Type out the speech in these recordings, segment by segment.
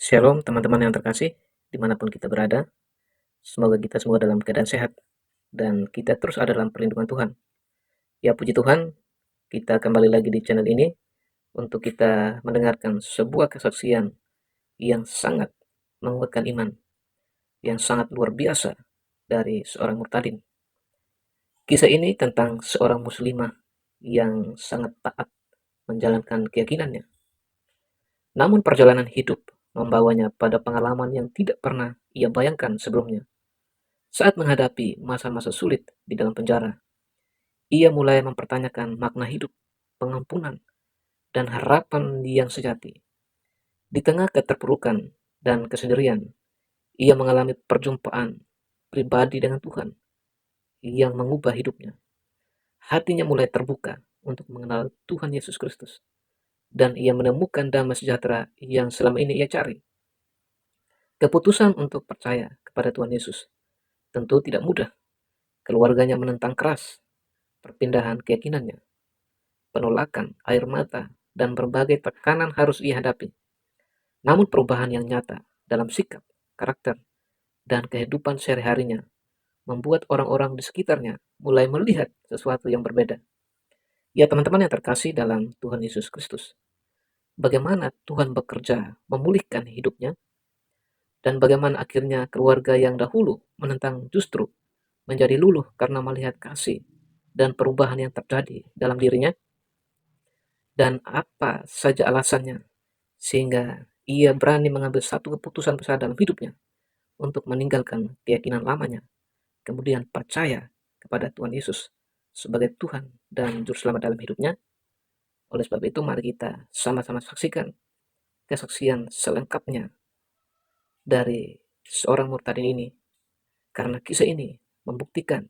Shalom teman-teman yang terkasih, dimanapun kita berada, semoga kita semua dalam keadaan sehat, dan kita terus ada dalam perlindungan Tuhan. Ya puji Tuhan, kita kembali lagi di channel ini, untuk kita mendengarkan sebuah kesaksian yang sangat menguatkan iman, yang sangat luar biasa dari seorang murtadin. Kisah ini tentang seorang muslimah yang sangat taat menjalankan keyakinannya. Namun perjalanan hidup membawanya pada pengalaman yang tidak pernah ia bayangkan sebelumnya. Saat menghadapi masa-masa sulit di dalam penjara, ia mulai mempertanyakan makna hidup, pengampunan, dan harapan yang sejati. Di tengah keterpurukan dan kesendirian, ia mengalami perjumpaan pribadi dengan Tuhan yang mengubah hidupnya. Hatinya mulai terbuka untuk mengenal Tuhan Yesus Kristus, dan ia menemukan damai sejahtera yang selama ini ia cari. Keputusan untuk percaya kepada Tuhan Yesus tentu tidak mudah. Keluarganya menentang keras perpindahan keyakinannya, penolakan, air mata, dan berbagai tekanan harus ia hadapi. Namun perubahan yang nyata dalam sikap, karakter, dan kehidupan sehari-harinya membuat orang-orang di sekitarnya mulai melihat sesuatu yang berbeda. Ya teman-teman yang terkasih dalam Tuhan Yesus Kristus, bagaimana Tuhan bekerja memulihkan hidupnya, dan bagaimana akhirnya keluarga yang dahulu menentang justru menjadi luluh karena melihat kasih dan perubahan yang terjadi dalam dirinya, dan apa saja alasannya sehingga ia berani mengambil satu keputusan besar dalam hidupnya untuk meninggalkan keyakinan lamanya, kemudian percaya kepada Tuhan Yesus sebagai Tuhan dan Juru Selamat dalam hidupnya. Oleh sebab itu, mari kita sama-sama saksikan kesaksian selengkapnya dari seorang murtadin ini, karena kisah ini membuktikan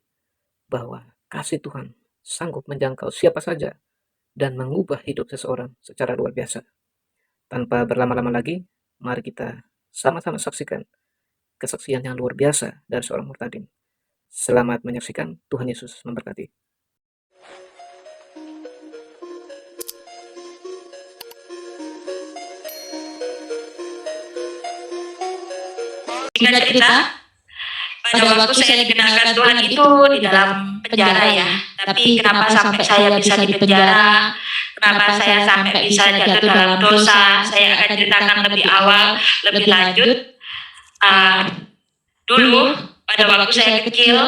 bahwa kasih Tuhan sanggup menjangkau siapa saja dan mengubah hidup seseorang secara luar biasa. Tanpa berlama-lama lagi, mari kita sama-sama saksikan kesaksian yang luar biasa dari seorang murtadin. Selamat menyaksikan, Tuhan Yesus memberkati. Singkat cerita, pada waktu saya dikenalkan Tuhan itu di dalam penjara ya. Tapi kenapa sampai saya bisa di penjara, kenapa saya sampai bisa jatuh dalam dosa, saya akan ceritakan lebih awal, lebih lanjut. Dulu, pada waktu saya kecil,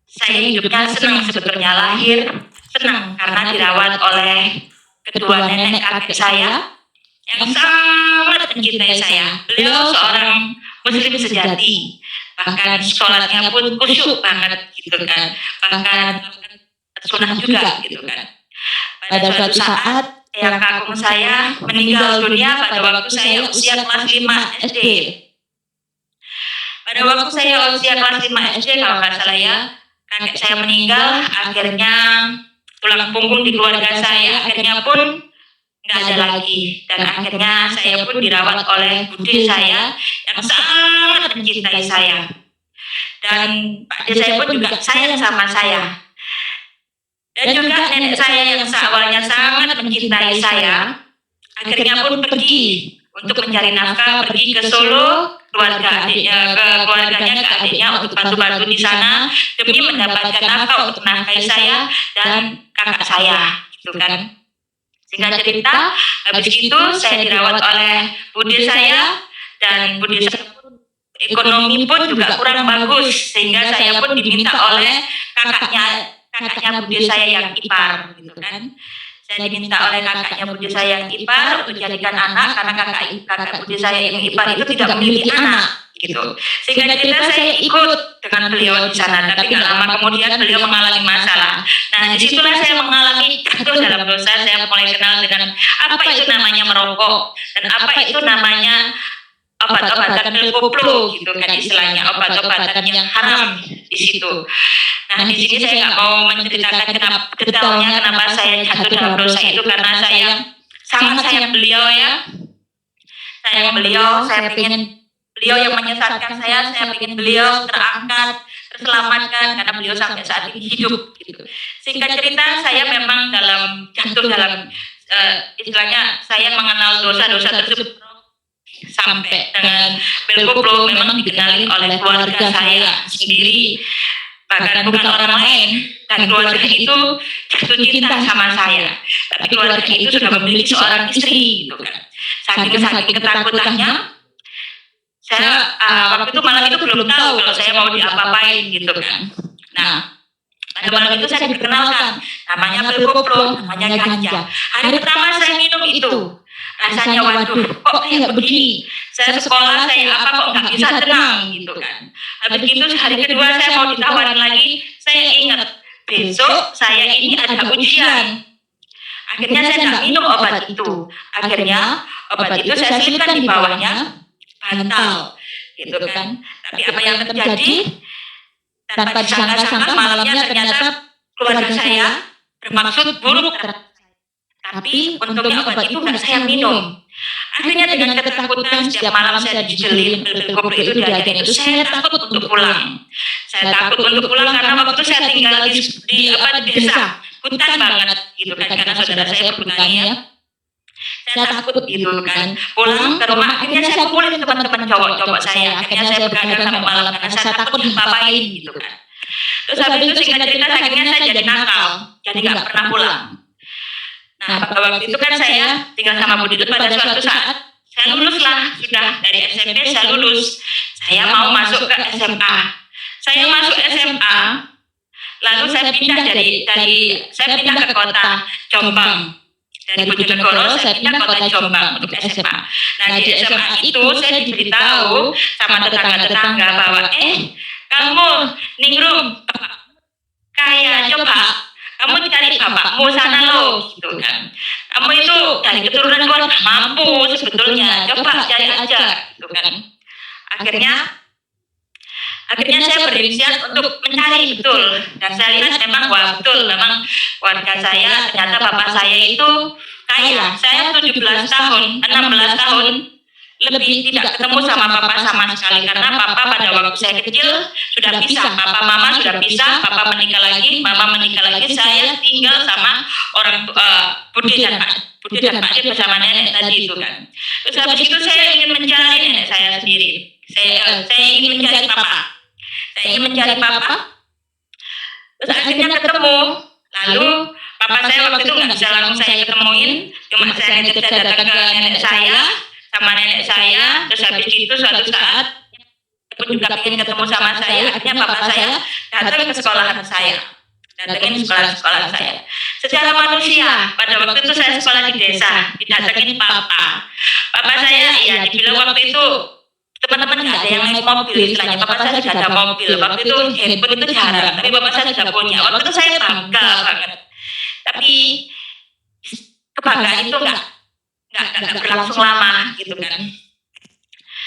saya hidupnya senang sebetulnya, lahir senang karena dirawat oleh kedua nenek kakek saya yang sangat mencintai saya. Beliau seorang muslim sejati, bahkan sholatnya pun khusyuk banget gitu kan, bahkan sunnah juga gitu kan. Pada suatu saat yang kakung saya meninggal dunia pada waktu saya usia kelas 5 SD. Pada waktu saya usia kelas 5 SD kalau nggak salah ya, kakek saya meninggal, akhirnya tulang punggung di keluarga saya akhirnya pun nggak ada lagi, dan akhirnya saya pun dirawat oleh bude saya yang sangat mencintai saya, dan Pak De saya pun juga sayang sama saya, dan juga nenek saya yang seawalnya sangat mencintai saya akhirnya pun pergi untuk mencari nafkah, pergi ke Solo, keluarganya ke adiknya untuk bantu-bantu di sana demi mendapatkan nafkah untuk nafkahi saya dan kakak saya gitu kan. Singkat cerita, habis itu saya dirawat oleh bude saya, dan bude saya ekonomi pun juga kurang bagus, sehingga saya pun diminta oleh kakaknya bude saya yang ipar gitu kan. Saya diminta oleh kakaknya bude saya yang ipar untuk dijadikan anak, karena kakak bude saya yang ipar itu tidak memiliki anak gitu. Sehingga cerita saya ikut dengan beliau di sana, tapi nggak lama kemudian beliau mengalami masalah. Nah, disitulah saya mengalami jatuh dalam dosa. Saya mulai kenal dengan apa itu namanya merokok, dan apa itu namanya obat-obatan pil koplo gitu kan, istilahnya obat-obatan yang haram di situ. Nah, di sini saya nggak mau menceritakan kenapa detailnya kenapa saya jatuh dalam dosa itu, karena saya sangat sayang beliau ya. Sayang beliau, saya ingin beliau yang menyesatkan saya ingin beliau terangkat, terselamatkan, karena beliau sampai saat ini hidup gitu. Singkat cerita, saya memang jatuh dalam istilahnya saya mengenal dosa-dosa tersebut sampai dengan belkoplo memang dikenali oleh keluarga saya sendiri, bahkan bukan orang lain, dan keluarga itu jatuh cinta sama saya. Tapi keluarga itu sudah memiliki seorang istri gitu kan. Saking ketakutannya, saya waktu itu malam itu belum tahu kalau saya mau diapa-apain gitu kan. Nah, pada malam itu saya diperkenalkan, namanya belkoplo, namanya ganja. Hari pertama saya minum itu, rasanya waduh, kok kayak begini. Saya sekolah, saya apa kok nggak bisa tenang gitu kan. Habis itu hari kedua saya mau ditawarin lagi, saya ingat besok saya ini ada ujian. Akhirnya saya nggak minum obat itu. Akhirnya obat itu saya selipkan di bawahnya bantal, gitu kan. Tapi apa yang terjadi? Tanpa disangka-sangka malamnya ternyata keluarga saya bermaksud buruk. Tapi untungnya obat itu nggak saya minum. Akhirnya dengan ketakutan setiap malam saya dijelin belkoplo itu diajarin itu, saya takut untuk pulang. Saya takut untuk pulang karena waktu saya tinggal di desa, hutan banget gitu kan, karena saudara saya bertani ya. Saya takut gitu kan, pulang ke rumah. Akhirnya saya pukulin teman-teman cowok saya. Akhirnya saya begadang sampai malam karena saya takut dipapain gitu kan. Terus habis itu singkat cerita akhirnya saya jadi nakal, jadi nggak pernah pulang. Nah, pada waktu itu kan saya tinggal sama Bu Didut. Pada suatu saat saya lulus lah, sudah dari SMP saya lulus. Saya mau masuk ke SMA. Saya masuk SMA, lalu saya pindah saya pindah ke kota Jombang. Dari Bojonegoro saya pindah ke kota Jombang untuk SMA. Nah, di SMA itu saya diberitahu sama tetangga-tetangga bahwa kamu Ningrum kayak coba kamu cari bapakmu sana lo gitu kan. Kamu itu dari keturunan kuat, mampu sebetulnya, coba cari aja gitu kan. Akhirnya saya berinisiatif untuk mencari betul, dan saya lihat memang wah betul, memang keluarga saya ternyata bapak saya itu kaya. Saya 17 tahun, 16 tahun lebih tidak ketemu sama papa sama sekali, karena papa pada waktu saya kecil sudah pisah, papa mama sudah pisah, papa menikah lagi, mama menikah lagi, saya tinggal sama orang Bude dan Pak Ade bersama nenek tadi itu kan. Terus habis itu saya ingin mencari nenek saya sendiri, saya ingin mencari papa, terus akhirnya ketemu. Lalu papa saya waktu itu nggak bisa langsung saya ketemuin, cuma saya datang ke nenek saya sama nenek saya. Terus habis itu suatu saat pun juga ingin ketemu sama saya. Akhirnya papa saya datang ke sekolahan saya, datangin sekolah saya. Secara manusia, pada waktu itu saya sekolah di desa, didatengin papa saya. Ya dibilang waktu itu teman-teman nggak ada yang naik mobil istilahnya. Papa saya sudah ada mobil. Waktu itu handphone itu jarang, tapi bapak saya sudah punya. Waktu itu saya bangga banget. Tapi kebanggaan itu nggak berlangsung lama gitu kan.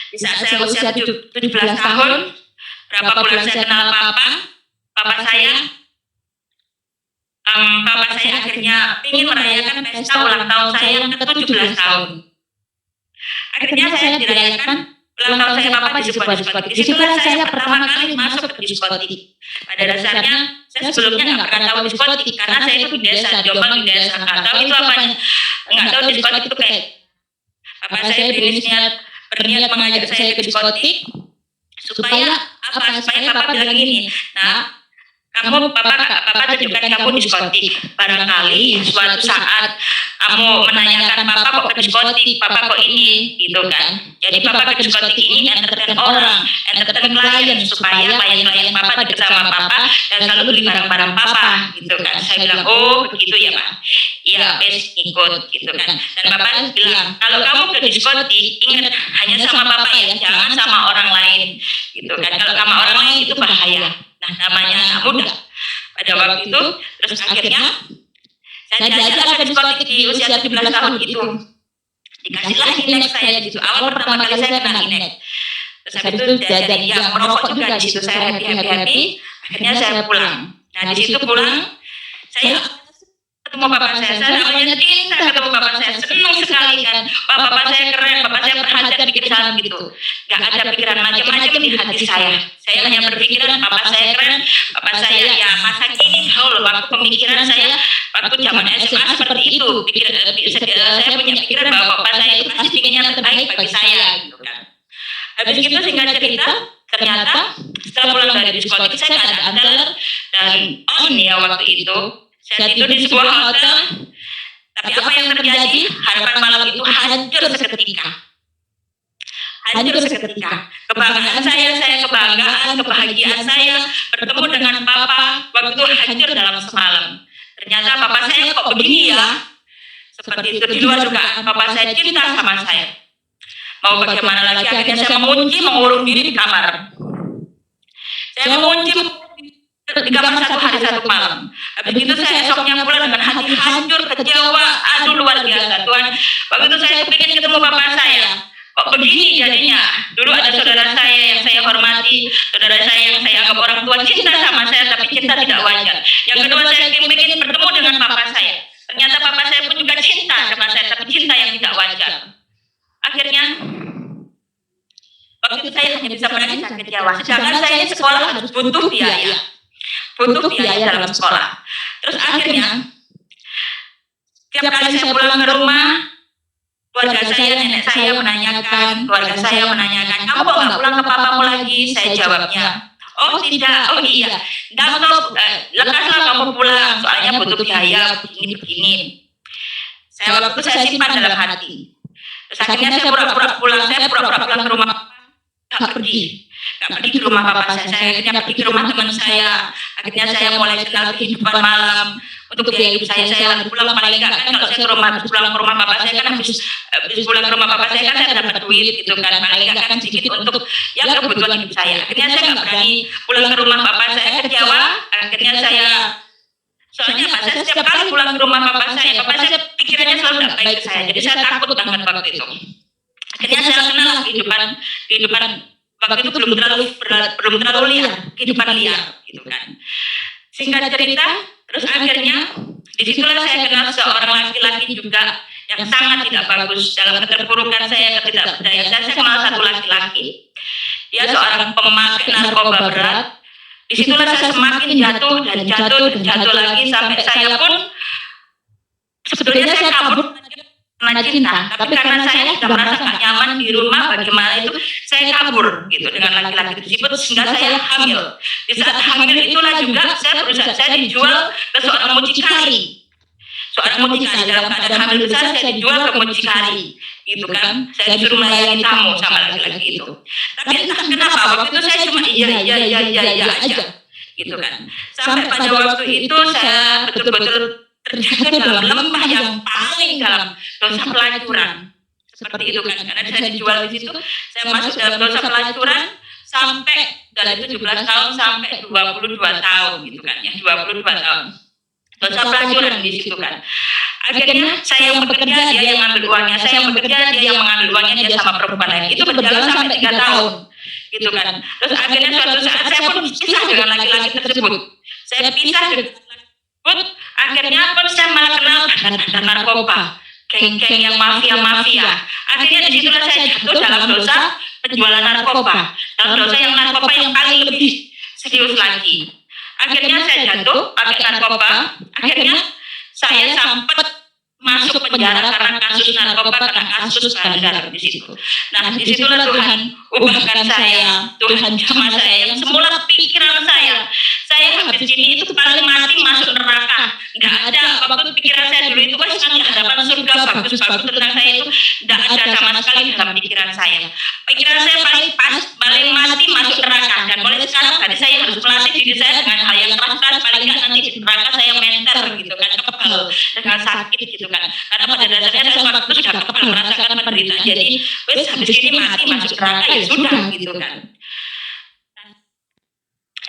Di saat saya usia 17 tahun, berapa bulan saya kenal papa saya akhirnya ingin merayakan pesta ulang tahun saya yang ke-17 tahun. Akhirnya saya dirayakan ulang tahun saya papa di sebuah diskotik. Disitulah saya pertama kali masuk ke diskotik. Pada dasarnya saya sebelumnya nggak pernah tahu diskotik, karena saya itu di desa, Jombang di desa, nggak tahu itu apanya, nggak tahu diskotik itu kayak. Papa saya berniat mengajak saya ke diskotik supaya papa bilang gini, nah kamu papa tunjukkan kamu di diskotik. Barangkali suatu saat kamu menanyakan papa kok ke diskotik, papa kok ini gitu kan. Jadi papa ke diskotik ini entertain orang, entertain klien, supaya klien papa dekat sama papa dan selalu beli barang-barang papa gitu kan. Saya bilang oh begitu ya pak, iya bes ikut gitu kan. Dan papa bilang kalau kamu ke diskotik ingat hanya sama papa ya, jangan sama orang lain gitu kan. Kalau sama orang lain itu bahaya. Nah namanya anak muda pada waktu itu. Terus akhirnya saya diajak ke diskotik di usia 17 tahun itu. Dikasihlah inek saya di situ. Awal pertama kali saya kenal inek. Terus habis itu jadi yang merokok juga di situ. Saya happy. Akhirnya saya pulang. Nah di situ pulang saya ketemu bapak saya awalnya cinta ketemu bapak saya, senang sekali kan. Bapak saya keren, bapak saya perhatian bikin salam gitu. Gak ada pikiran macam-macam di hati saya. Saya hanya berpikiran bapak saya keren, bapak saya ya masa kini tahu loh, waktu pemikiran saya waktu zaman SMA seperti itu. Saya punya pikiran bahwa bapak saya itu pasti ingin yang terbaik bagi saya gitu kan. Habis itu singkat cerita, ternyata setelah pulang dari diskotik saya nggak ada anteler dan on ya waktu itu. Saya tidur di sebuah hotel, tapi apa yang terjadi? Harapan malam itu hancur seketika. Hancur seketika. Kebanggaan saya kebanggaan, kebahagiaan saya bertemu dengan papa waktu itu hancur dalam semalam. Ternyata papa saya kok begini ya? Seperti itu, di luar dugaan papa saya cinta sama saya. Mau bagaimana lagi, akhirnya saya mengunci, mengurung diri di kamar. Saya mengunci di kamar 1 hari 1 malam. Habis itu saya esoknya pulang dengan hati hancur, kecewa, aduh luar biasa Tuhan. Waktu itu saya ingin ketemu bapak saya. Kok begini jadinya? Dulu ada saudara saya yang saya hormati, saudara saya yang saya anggap orang tua, cinta sama saya, tapi cinta tidak wajar. Yang kedua saya ingin bertemu dengan papa saya. Ternyata papa saya pun juga cinta sama saya, tapi cinta yang tidak wajar. Akhirnya waktu itu saya hanya bisa menangis dan kecewa. Sedangkan saya sekolah harus butuh biaya dalam sekolah. Terus akhirnya tiap kali saya pulang ke rumah, keluarga saya, nenek saya menanyakan, kamu kok nggak pulang ke papamu lagi? Saya jawabnya, oh tidak, oh iya, lekaslah kamu pulang, soalnya butuh biaya begini. Waktu saya simpan dalam hati. Terus akhirnya saya pura-pura pulang ke rumah, nggak pergi ke rumah papa saya akhirnya pergi ke rumah teman saya. Akhirnya saya mulai kenal kehidupan malam. Untuk biaya hidup saya pulang paling enggak kan kalau saya pulang ke rumah papa saya kan habis pulang ke rumah papa saya kan saya dapat duit gitu kan, paling enggak kan sedikit untuk ya kebutuhan hidup saya. Akhirnya saya nggak berani pulang ke rumah papa saya, kecewa. Akhirnya saya soalnya Pak, saya setiap kali pulang ke rumah papa saya pikirannya selalu tidak baik ke saya, jadi saya takut banget waktu itu. Akhirnya saya kenal kehidupan waktu itu belum terlalu liar, kehidupan liar gitu kan. Singkat cerita, terus akhirnya disitulah saya kenal seorang laki-laki juga yang sangat tidak bagus dalam keterpurukan saya, ketidakberdayaan saya kenal satu laki-laki. Dia seorang pemakai narkoba berat. Disitulah saya semakin jatuh lagi sampai saya pun sebetulnya saya kabur karena cinta, tapi karena saya sudah merasa gak nyaman di rumah, bagaimana itu saya kabur gitu dengan laki-laki tersebut sehingga saya hamil. Di saat hamil itulah juga saya dijual ke seorang mucikari. Dalam keadaan hamil besar saya dijual ke mucikari gitu kan. Saya disuruh melayani tamu sama laki-laki itu. Tapi entah kenapa waktu itu saya cuma iya aja gitu kan. Sampai pada waktu itu saya betul-betul terjatuh dalam lembah yang paling dalam, dosa pelacuran seperti itu kan, karena saya dijual di situ. Saya masuk dalam dosa pelacuran sampai dari 17 tahun sampai 22 tahun gitu kan ya, 22 tahun dosa pelacuran di situ kan. Akhirnya saya yang bekerja, dia yang ambil uangnya, saya yang bekerja, dia yang mengambil uangnya, dia sama perempuan lain. Itu berjalan sampai 3 tahun gitu kan. Terus akhirnya suatu saat saya pun pisah dengan laki-laki tersebut. Saya pisah dengan laki-laki. Akhirnya pun saya malah kenal bandar narkoba, geng-geng yang mafia. Akhirnya disitulah saya jatuh dalam dosa penjualan narkoba, dalam dosa yang narkoba yang paling lebih serius lagi. Akhirnya saya jatuh pakai narkoba. Akhirnya saya sempat masuk penjara karena kasus narkoba, karena kasus bandar di situ. Nah, disitulah Tuhan ubahkan saya, Tuhan jamah saya yang semula pikiran saya habis ini itu paling mati masuk neraka. Nggak ada, waktu pikiran saya dulu itu kan di hadapan surga bagus tentang saya itu nggak ada sama sekali dalam pikiran saya. Pikiran saya paling mati masuk neraka. Dan mulai sekarang tadi saya harus melatih diri saya dengan hal yang keras, paling nggak nanti di neraka saya menter gitu kan, kebal dengan sakit gitu kan. Karena pada dasarnya saya waktu itu sudah kebal merasakan penderitaan. Jadi wes habis ini mati masuk neraka ya sudah gitu kan.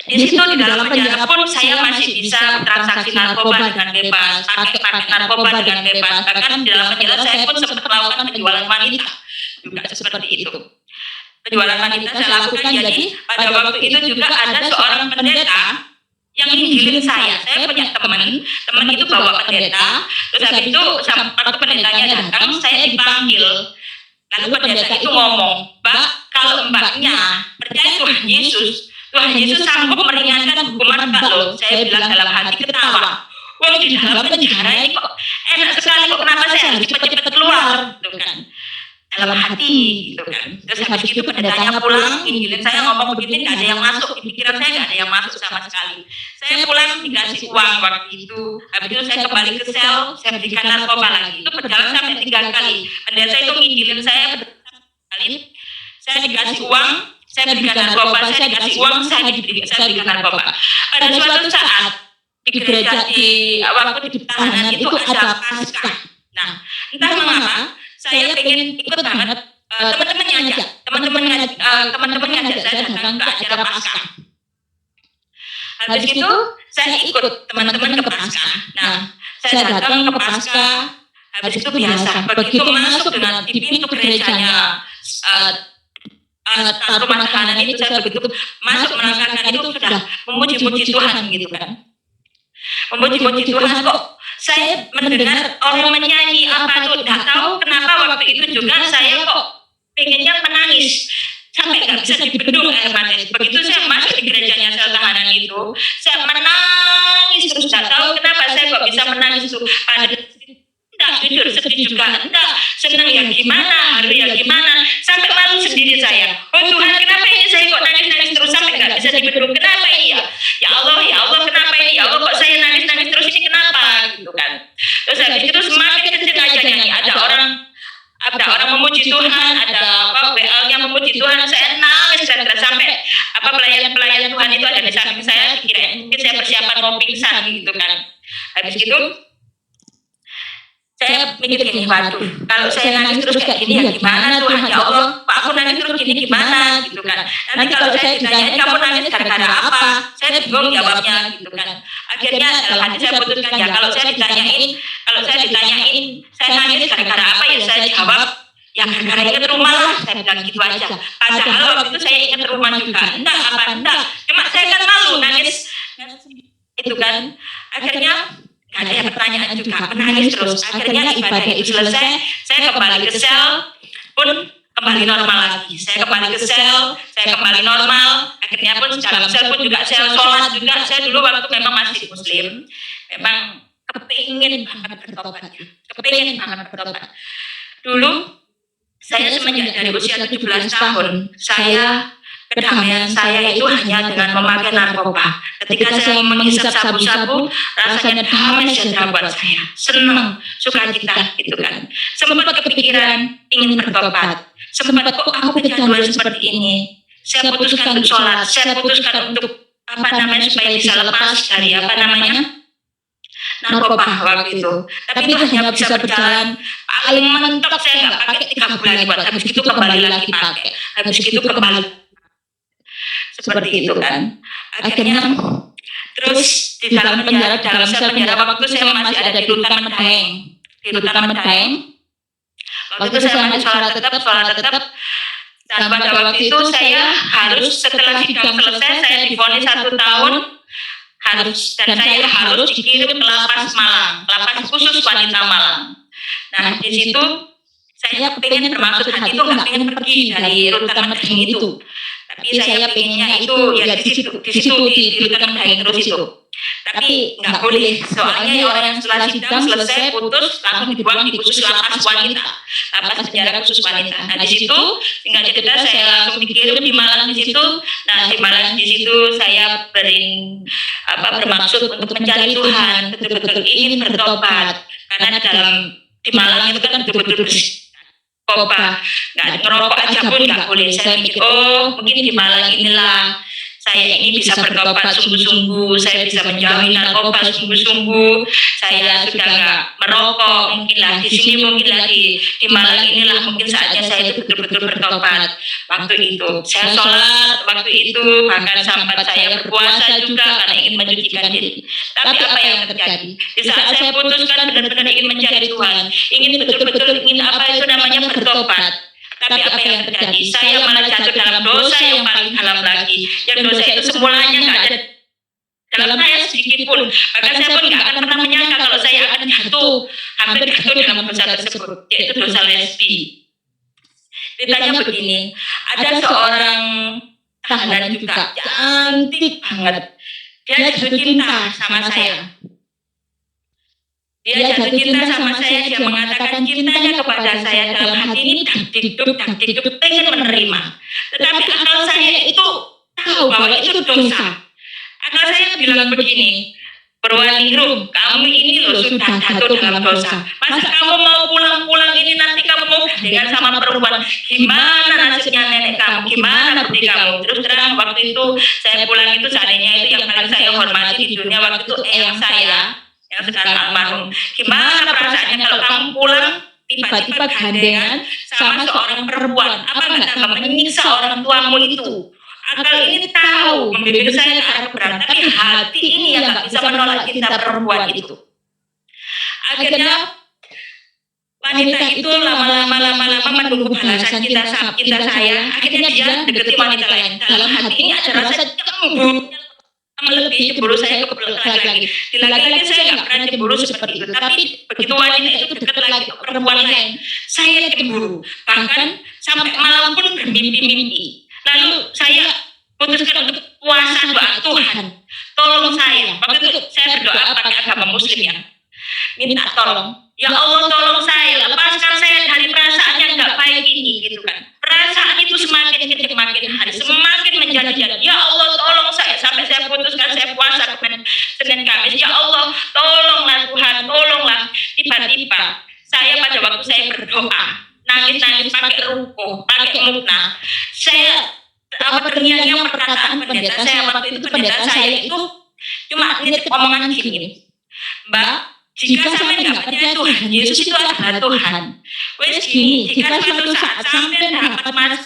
Di situ di dalam penjara pun saya masih bisa transaksi narkoba dengan bebas, pakai narkoba dengan bebas. Bahkan di dalam penjara saya pun sempat melakukan penjualan wanita juga seperti itu. Penjualan wanita saya lakukan. Jadi pada waktu itu juga ada seorang pendeta yang nginjilin saya. Saya punya teman itu bawa pendeta, terus habis itu waktu pendetanya datang, saya dipanggil. Lalu pendeta itu ngomong, Mbak, kalau mbaknya percaya Tuhan Yesus sanggup meringankan hukuman Mbak loh. Saya bilang dalam hati ketawa. Wong di dalam penjara ini kok enak sekali, kok kenapa saya harus cepat-cepat keluar, gitu kan? Dalam hati, gitu kan. Terus habis itu pendetanya pulang, nginjilin saya ngomong begini, nggak ada yang masuk. Di pikiran saya nggak ada yang masuk sama sekali. Saya pulang dikasih uang waktu itu. Habis itu saya kembali ke sel, saya berikan narkoba lagi. Itu berjalan sampai 3 kali. Pendeta itu nginjilin saya kali. Saya dikasih uang, saya berikan narkoba, saya dikasih uang, saya berikan narkoba. Pada suatu saat di gereja di waktu di tahanan itu ada Paskah. Nah, entah mengapa saya pengen ikut banget, teman-temannya ngajak saya datang ke acara Paskah. Habis itu saya ikut teman-teman ke Paskah. Nah, saya datang ke Paskah. Habis itu biasa, begitu masuk dengan di pintu gerejanya rumah tahanan itu, saya begitu masuk melangkahkan itu sudah memuji-muji Tuhan gitu kan. Memuji-muji Tuhan, kok saya mendengar orang menyanyi apa itu, tidak tahu kenapa waktu itu juga saya kok pengennya menangis sampai nggak bisa dibendung air mata itu. Begitu saya masuk di gerejanya sel tahanan itu, saya menangis terus, tidak tahu kenapa saya kok bisa menangis itu. Enggak, jujur sedih juga, enggak, senang ya gimana, haru ya gimana, sampai malu sendiri saya. Oh Tuhan, kenapa ini saya kok nangis-nangis terus sampai nggak bisa dibendung? Kenapa ini ya? Ya Allah, kenapa ini? Ya Allah, kok saya nangis-nangis terus ini kenapa? Gitu kan. Terus habis itu semakin kenceng aja nyanyi. Ada orang memuji Tuhan, ada WL-nya memuji Tuhan. Saya nangis sampai pelayan-pelayan Tuhan itu ada di samping saya, dikira mungkin saya persiapan mau pingsan gitu kan. Habis itu saya mikir gini, waduh, kalau saya nangis terus kayak gini ya gimana Tuhan, ya Allah, Pak aku nangis terus gini gimana gitu kan. Nanti kalau saya ditanyain kamu nangis gara-gara apa, saya bingung jawabnya gitu kan. Akhirnya dalam hati saya putuskan, ya kalau saya ditanyain saya nangis gara-gara apa, ya saya jawab ya gara-gara ingat rumah lah, saya bilang gitu aja. Padahal waktu itu saya ingat rumah juga, enggak, cuma saya kan malu nangis itu kan. Akhirnya ada yang pertanyaan juga, menangis terus. Akhirnya ibadah itu selesai, saya kembali ke sel, pun kembali normal lagi. Saya kembali ke sel, saya kembali normal. Akhirnya pun dalam sel pun juga sel sholat juga. Saya dulu waktu memang masih muslim, memang kepingin banget bertobat. Dulu saya semenjak dari usia 17 tahun, kedamaian saya itu hanya dengan memakai narkoba. Ketika saya menghisap sabu-sabu, rasanya damai sejahtera buat saya. Senang, sukacita gitu kan. Sempat kepikiran ingin bertobat. Sempat kok aku kecanduan seperti ini. Saya putuskan untuk sholat. Saya putuskan untuk supaya bisa lepas dari narkoba waktu itu. Tapi itu hanya bisa berjalan paling mentok saya nggak pakai 3 bulan buat. Habis itu kembali lagi pakai. Habis itu kembali seperti itu kan. Akhirnya terus di dalam sel penjara waktu saya masih ada di rutan Medaeng. Waktu itu saya masih sholat tetap. Dan pada waktu itu saya harus setelah sidang selesai saya divonis 1 tahun saya harus dikirim ke lapas Malang, lapas khusus wanita Malang. Nah di situ saya pengen bermaksud hati itu nggak pengen pergi dari rutan Medaeng itu. Tapi saya pengennya itu ya di situ di rutan Medaeng terus itu. Tapi nggak boleh, soalnya orang yang setelah sidang selesai putus langsung dibuang di khusus lapas wanita, lapas penjara khusus wanita. Nah di situ tinggal cerita saya langsung dikirim di Malang di situ. Nah di Malang di situ saya bermaksud untuk mencari Tuhan, betul-betul ingin bertobat karena di Malang itu kan betul-betul narkoba, nggak ngerokok aja pun nggak boleh. Saya mikir, oh mungkin di Malang inilah saya ini bisa bertobat sungguh-sungguh, saya bisa menjauhi narkoba sungguh-sungguh, saya sudah nggak merokok, mungkinlah di sini, mungkinlah di Malang inilah mungkin saatnya saya itu betul-betul bertobat. Waktu itu saya sholat, waktu itu bahkan sampai saya berpuasa juga karena ingin menyucikan diri. Tapi apa yang terjadi? Di saat saya putuskan benar-benar ingin mencari Tuhan, ingin betul-betul ingin namanya bertobat. Tapi apa yang terjadi? Saya malah jatuh dalam dosa yang paling dalam lagi. Yang dosa itu semulanya nggak ada dalam saya sedikit pun. Bahkan saya pun nggak akan pernah menyangka kalau saya akan jatuh, hampir jatuh dalam dosa tersebut, yaitu dosa lesbi. Ditanya begini, ada seorang tahanan juga, cantik banget. Dia jatuh cinta sama saya. Dia jatuh cinta sama saya, dia mengatakan cintanya kepada saya dalam hati ini dak-dikduk, pengen menerima. Tetapi akal saya itu tahu bahwa itu dosa. Akal saya bilang begini, Purwaningrum, kamu ini loh sudah jatuh dalam dosa. Masa kamu mau pulang-pulang ini nanti kamu mau dengan sama perempuan, gimana nasibnya nenek kamu, gimana budi kamu? Terus terang waktu itu saya pulang itu seandainya itu yang paling saya hormati di dunia waktu itu eyang saya, yang sekarang almarhum. Gimana perasaannya kalau kamu pulang tiba-tiba gandengan sama seorang perempuan? Apa nggak tambah menyiksa orang tuamu itu? Akal ini tahu membimbing saya ke arah kebenaran, tapi hati ini yang nggak bisa menolak cinta perempuan itu. Akhirnya wanita itu lama-lama menunggu balasan cinta saya. Akhirnya dia deketi wanita lain. Dalam hati ini ada rasa cemburu melebihi cemburu saya ke laki-laki. Di laki-laki saya nggak pernah cemburu seperti itu, tapi begitu wanita itu dekat lagi ke perempuan lain, saya cemburu. Bahkan sampai malam pun bermimpi-mimpi. Lalu saya putuskan untuk puasa doa, Tuhan tolong saya. Waktu itu saya berdoa pakai agama muslim ya, minta tolong, ya Allah tolong saya, lepaskan saya dari perasaan yang gak baik ini gitu kan. Perasaan itu semakin hari semakin menjadi-jadi. Ya Allah tolong saya, sampai saya putuskan saya puasa Senin Kamis. Ya Allah tolonglah Tuhan, tolonglah. Tiba-tiba saya pada waktu saya berdoa nangis-nangis pakai ruko, pakai mukna, saya terngiang-ngiang perkataan pendeta saya waktu itu. Pendeta saya itu cuma nitip omongan gini, Mbak, jika sampai nggak percaya Tuhan Yesus itu adalah Tuhan, wes gini, jika suatu saat sampai dapat mas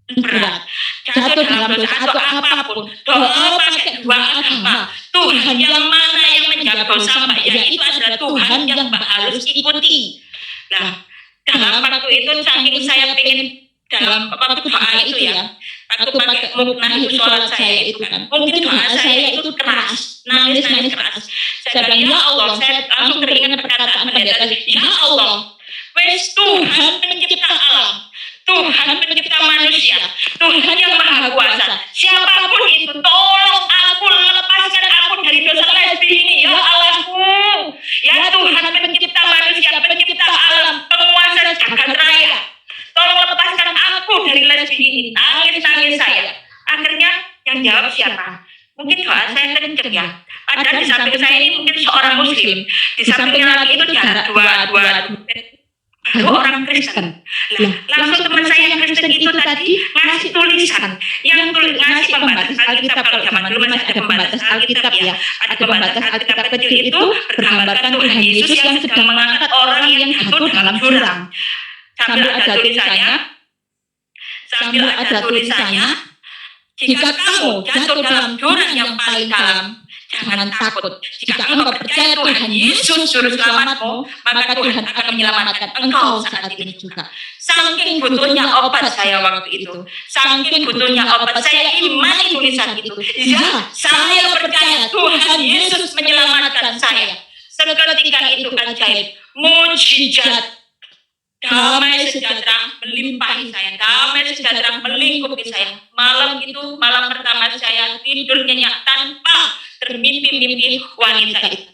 berat, jatuh dalam dosa atau apapun, doa pakai dua agama, Tuhan yang mana yang menjawab dosa Mbak, yaitu adalah Tuhan yang Mbak harus ikuti. Nah, dalam waktu itu saking saya pengen dalam waktu doa itu ya, waktu pakai mukna itu sholat saya itu kan, mungkin doa saya itu keras, nangis keras. Saya bilang, ya Allah, saya langsung teringat perkataan pendeta, ya Allah, wes Tuhan pencipta alam, Tuhan pencipta manusia, Tuhan yang maha kuasa, siapapun itu, tolong aku, lepaskan aku dari dosa lesbi ini, ya Allahku, ya Tuhan pencipta manusia, pencipta alam, penguasa jagat raya, tolong lepaskan aku dari lesbi ini. Nangis saya. Akhirnya yang jawab siapa? Mungkin doa saya kenceng ya. Padahal di samping saya ini mungkin seorang muslim, di sampingnya lagi itu jarak dua baru orang Kristen. Langsung teman saya yang Kristen itu tadi ngasih tulisan, yang ngasih pembatas Alkitab. Kalau zaman dulu masih ada pembatas Alkitab ya, ada pembatas Alkitab kecil itu bergambarkan Tuhan Yesus yang sedang mengangkat orang yang jatuh dalam jurang. Sambil ada tulisannya, jika kamu jatuh dalam jurang yang paling dalam, jangan takut. Jika engkau percaya Tuhan Yesus juru selamatmu, maka Tuhan akan menyelamatkan engkau saat ini juga. Saking butuhnya obat saya waktu itu, saking butuhnya obat saya imani tulisan itu. Ya, saya percaya Tuhan Yesus menyelamatkan saya. Seketika itu ajaib, mujizat, damai sejahtera melimpahi saya, damai sejahtera melingkupi saya. Malam itu, malam pertama saya tidur nyenyak tanpa termimpi-mimpi wanita itu.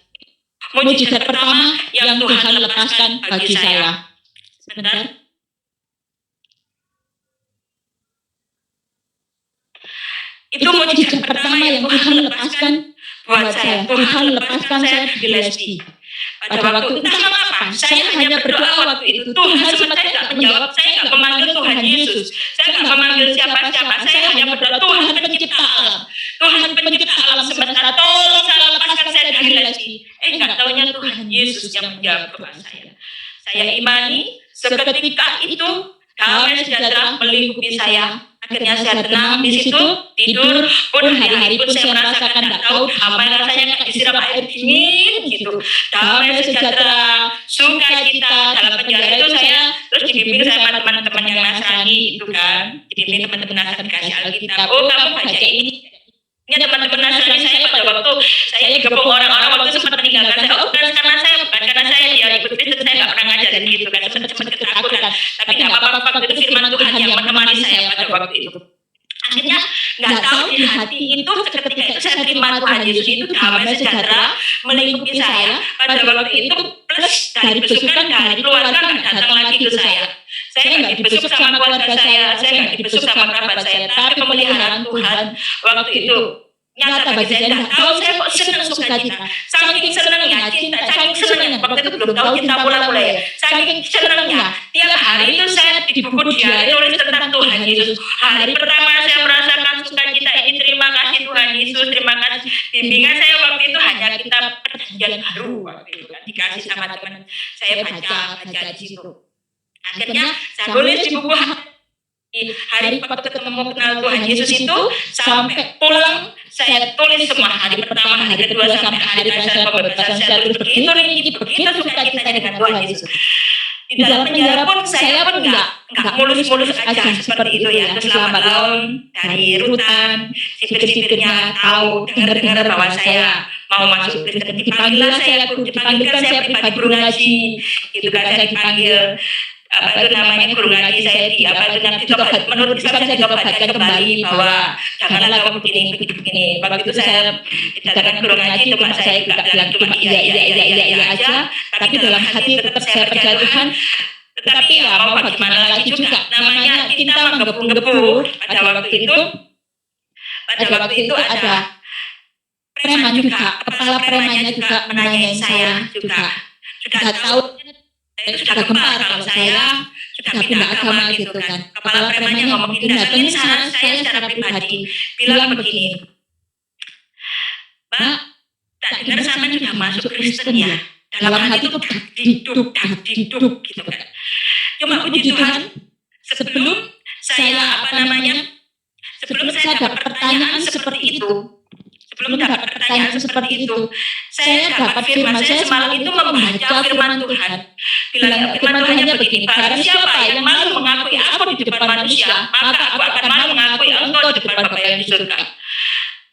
Mujizat pertama yang Tuhan lepaskan bagi saya. Sebentar. Itu mujizat pertama yang Tuhan lepaskan buat saya. Tuhan lepaskan saya dari lesbi. Pada waktu entah mengapa saya hanya berdoa waktu itu. Tuhan sebenarnya tidak menjawab, saya tidak memanggil Tuhan Yesus, saya tidak memanggil siapa-siapa, saya hanya berdoa Tuhan pencipta alam, Tuhan pencipta alam semesta, tolong saya lepaskan saya dari lesbi. Enggak taunya Tuhan Yesus yang menjawab doa saya. Saya imani seketika itu damai sejahtera melingkupi saya. Akhirnya saya tenang di situ, tidur pun hari-hari pun saya merasakan tidak tahu damai rasanya kayak disiram air dingin gitu. Damai sejahtera, sukacita dalam penjara itu saya terus dibimbing sama teman-teman yang Nasrani itu kan, dibimbing teman-teman Nasrani kasih Alkitab. Oh kamu baca ini, Ini teman-teman nasionalis saya pada waktu saya digepung orang-orang waktu itu sempat meninggalkan saya. Oh, bukan karena saya dia ikut Kristen, saya nggak pernah ngajarin gitu kan, sempat ketakutan. Tapi nggak apa-apa, waktu itu firman Tuhan yang menemani saya pada waktu itu. Akhirnya nggak tahu di hati itu ketika itu saya terima Tuhan Yesus itu damai sejahtera melingkupi saya pada waktu itu, plus dari besukan dari keluarga nggak datang lagi ke saya. Saya nggak dibesuk sama keluarga saya nggak dibesuk sama kerabat saya, tapi pemeliharaan Tuhan waktu itu nyata bagi saya. Nggak tahu saya kok senang sukacita, saking senangnya cinta, saking senangnya waktu itu belum tahu cinta pula ya, saking senangnya tiap hari itu saya di buku diari tulis tentang Tuhan Yesus. Hari pertama saya merasakan sukacita ini, terima kasih Tuhan Yesus, terima kasih. Bimbingan saya waktu itu hanya kitab Perjanjian Baru waktu itu kan, dikasih sama teman saya baca di situ. Akhirnya saya tulis di buku hari waktu ketemu kenal Tuhan Yesus itu sampai pulang saya tulis semua, hari pertama, hari kedua sampai hari saya pembebasan saya tulis begitu sukacita dengan Tuhan Yesus. Di dalam penjara pun saya pun nggak mulus-mulus aja seperti itu ya. Terus lambat laun dari rutan sipir-sipirnya tahu dengar bahwa saya mau masuk Kristen, dipanggilkan saya pribadi guru ngaji gitu kan, saya dipanggil apa itu namanya guru ngaji saya di apa itu nanti menurut Islam saya ditobatkan kembali bahwa janganlah kamu begini. Waktu itu saya dikatakan guru ngaji, cuma saya juga bilang cuma iya aja, tapi dalam hati tetap saya percaya Tuhan. Tetapi ya mau bagaimana lagi juga, namanya cinta menggebu-gebu. Pada waktu itu ada preman juga, kepala premannya juga menanyai saya juga, sudah tahu saya sudah gempar kalau saya sudah pindah agama gitu kan. Kepala premannya ngomong gini, ini saya secara pribadi bilang begini, Mbak, tak dengar sama sudah masuk Kristen ya. Dalam hati itu diduk gitu kan. Cuma puji Tuhan, sebelum saya dapat pertanyaan seperti itu, saya dapat firman, saya semalam itu membaca firman Tuhan. Firman Tuhannya begini, barang siapa yang malu mengakui aku di depan manusia, maka aku akan malu mengakui engkau di depan Bapa yang di surga.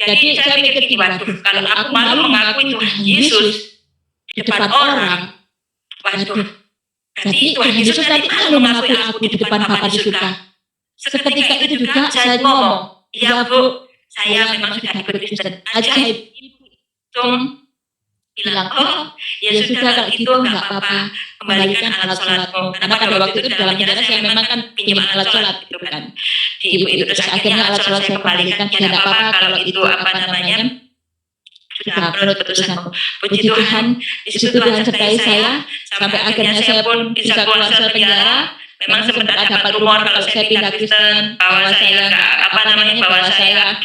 Jadi saya mikir gini, waduh, kalau aku malu mengakui Tuhan Yesus di depan orang, waduh, berarti Tuhan Yesus nanti malu mengakui aku di depan Bapa di surga. Seketika itu juga saya ngomong, iya Bu, saya memang sudah ikut Kristen. Ajaib. Bilang, oh ya sudah kalau gitu nggak apa-apa, kembalikan alat sholatmu. Karena pada waktu itu dalam penjara saya memang kan pinjam alat sholat gitu kan di ibu itu. Terus akhirnya alat sholat saya kembalikan, ya nggak apa-apa kalau itu apa namanya sudah menurut keputusanmu. Puji Tuhan, di situ Tuhan sertai saya sampai akhirnya saya pun bisa keluar dari penjara. Memang sempat dapat rumor kalau saya pindah Kristen, bahwa saya bahwa saya